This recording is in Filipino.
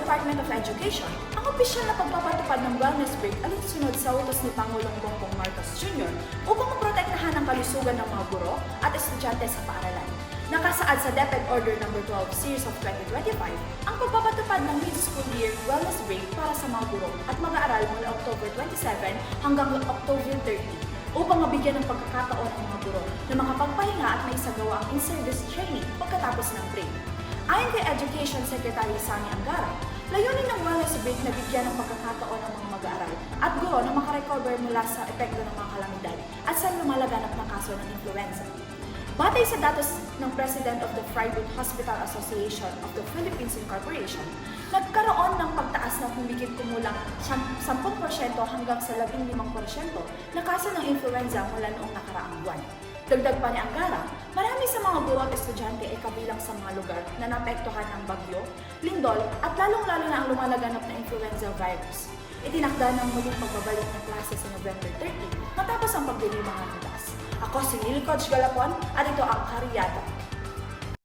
Department of Education, ang opisyal na pagpapatupad ng wellness break alinsunod sa utos ni Pangulong Bongbong Marcos Jr. upang maprotektahan ang kalusugan ng mga guro at estudyante sa paaralan. Nakasaad sa DepEd Order No. 12 Series of 2025 ang pagpapatupad ng mid-school year wellness break para sa mga guro at mag-aaral mula October 27 hanggang October 30 upang mabigyan ng pagkakataon ang mga guro na makapagpahinga at maisagawa ang in-service training pagkatapos ng break. Ayon kay Education Secretary Sani Angara, layunin ng wellness break na bigyan ng pagkakataon ang mga mag-aaral at guro na makarecover mula sa epekto ng mga kalamidad at sa lumalaganap na kaso ng influenza. Batay sa datos ng President of the Private Hospital Association of the Philippines Incorporation, nagkaroon ng pagtaas ng humigit kumulang 10% hanggang sa 15% na kaso ng influenza mula noong nakaraang buwan. Dagdag pa ni Angara, marami sa mga guro at estudyante ay kabilang sa mga lugar na naapektuhan ng bagyo, lindol at lalong-lalo na ang lumalaganap na influenza virus. Itinakda ng muling pagbabalik ng klase sa November 30 matapos ang pagdiriwang ng class. Ako si Lily Coach Galapon at ito ang Karyata.